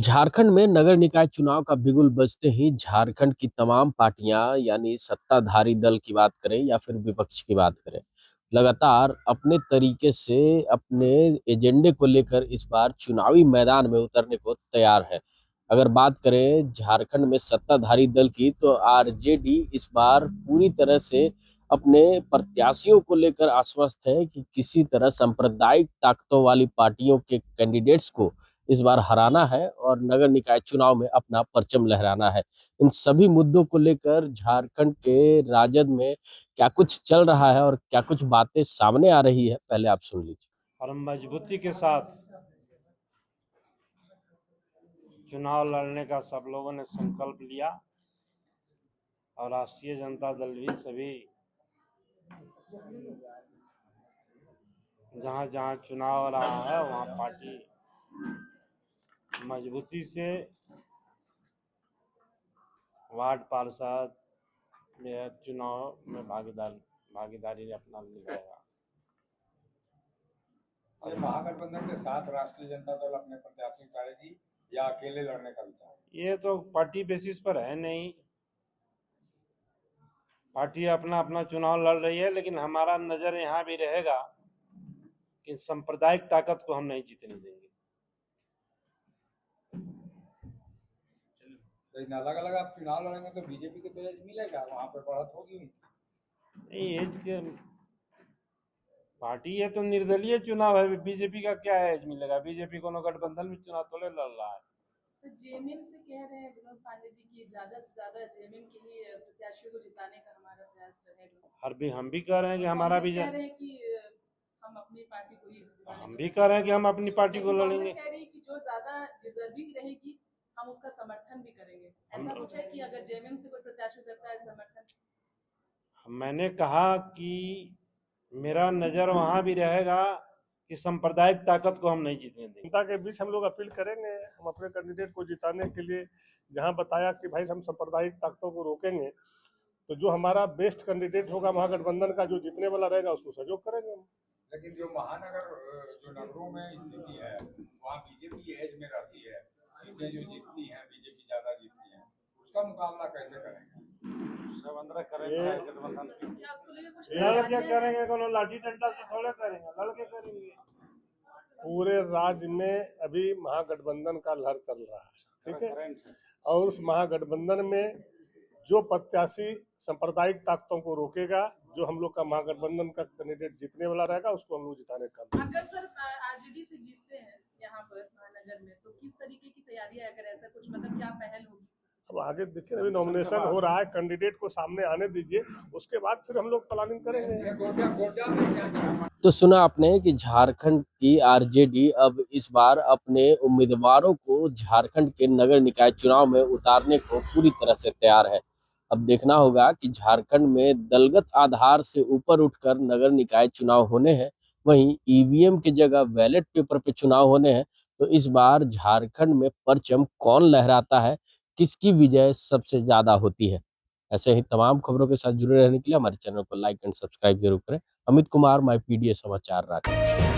झारखंड में नगर निकाय चुनाव का बिगुल बजते ही झारखंड की तमाम पार्टियां यानी सत्ताधारी दल की बात करें या फिर विपक्ष की बात करें, लगातार अपने तरीके से अपने एजेंडे को लेकर इस बार चुनावी मैदान में उतरने को तैयार है। अगर बात करें झारखंड में सत्ताधारी दल की, तो आरजेडी इस बार पूरी तरह से अपने प्रत्याशियों को लेकर आश्वस्त है कि किसी तरह सांप्रदायिक ताकतों वाली पार्टियों के कैंडिडेट्स को इस बार हराना है और नगर निकाय चुनाव में अपना परचम लहराना है। इन सभी मुद्दों को लेकर झारखंड के राजद में क्या कुछ चल रहा है और क्या कुछ बातें सामने आ रही है, पहले आप सुन लीजिए। और मजबूती के साथ चुनाव लड़ने का सब लोगों ने संकल्प लिया और राष्ट्रीय जनता दल भी सभी जहां जहां चुनाव रहा है वहां पार्टी मजबूती से वार्ड पार्षद में चुनाव में भागीदारी अपना निभाएगा। और महागठबंधन के साथ राष्ट्रीय जनता दल अपने प्रत्याशी उतारेगी या अकेले लड़ने का विचार? ये तो पार्टी बेसिस पर है नहीं, पार्टी अपना अपना चुनाव लड़ रही है, लेकिन हमारा नजर यहाँ भी रहेगा कि सांप्रदायिक ताकत को हम नहीं जीतने देंगे। लेकिन अलग अलग आप चुनाव लड़ेंगे तो बीजेपी को तो एज मिलेगा, वहां पर बढ़त होगी। नहीं, एज के पार्टी है तो निर्दलीय चुनाव है, बीजेपी का क्या एज मिलेगा? बीजेपी को गठबंधन में चुनाव थोड़े लड़ रहा है। जेएमएम से कह रहे हैं विनोद पांडे जी की ज्यादा से ज्यादा जेएमएम के ही प्रत्याशियों को जिताने का हमारा प्रयास रहेगा। हम भी कह रहे हैं कि हमारा भी कह रहे हैं कि हम अपनी पार्टी को ही हम भी कह रहे हैं कि हम अपनी पार्टी को लड़ेंगे। कह रही है कि जो ज्यादा डिजर्विंग रहेगी हम उसका समर्थन भी करेंगे। ऐसा कुछ है कि अगर जेएमएम से कोई प्रत्याशी उतरता है समर्थन। मैंने कहा कि मेरा नजर वहां भी रहेगा कि सांप्रदायिक ताकत को हम नहीं जीतने देंगे। जनता के बीच हम लोग अपील करेंगे, हम अपने कैंडिडेट को जिताने के लिए जहां बताया कि भाई हम सांप्रदायिक ताकतों को रोकेंगे, तो जो हमारा बेस्ट कैंडिडेट होगा महागठबंधन का, जो जीतने वाला रहेगा, उसको सहयोग करेंगे हम। लेकिन जो नगरों में स्थिति है वहाँ बीजेपी एज में रहती है, सीटें जो जीतती हैं बीजेपी ज्यादा जीतती है, उसका मुकाबला कैसे करेंगे? सब अंदर करेंगे गठबंधन क्या करेंगे? कोनो लाठी डंडा से थोड़े करेंगे, लड़के करेंगे। पूरे राज्य में अभी महागठबंधन का लहर चल रहा है, ठीक है। और उस महागठबंधन में जो प्रत्याशी सांप्रदायिक ताकतों को रोकेगा, जो हम लोग का महागठबंधन का कैंडिडेट जीतने वाला रहेगा, उसको हम लोग जिताने का। अगर सर आरजेडी से जीतते हैं यहाँ पर महानगर में, तो किस तरीके की तैयारी है? अगर ऐसा कुछ मतलब क्या पहल होगी? अब आगे देखिए, अभी नॉमिनेशन हो रहा है, कैंडिडेट को सामने आने दीजिए, उसके बाद फिर हम लोग प्लानिंग करेंगे। तो सुना आपने कि झारखंड की आरजेडी अब इस बार अपने उम्मीदवारों को झारखंड के नगर निकाय चुनाव में उतारने को पूरी तरह से तैयार है। अब देखना होगा कि झारखंड में दलगत आधार से ऊपर उठकर नगर निकाय चुनाव होने हैं, वहीं ईवीएम की जगह बैलेट पेपर पे चुनाव होने हैं। तो इस बार झारखंड में परचम कौन लहराता है, किसकी विजय सबसे ज्यादा होती है? ऐसे ही तमाम खबरों के साथ जुड़े रहने के लिए हमारे चैनल को लाइक एंड सब्सक्राइब जरूर करें। अमित कुमार, माई पीडीए समाचार रांची।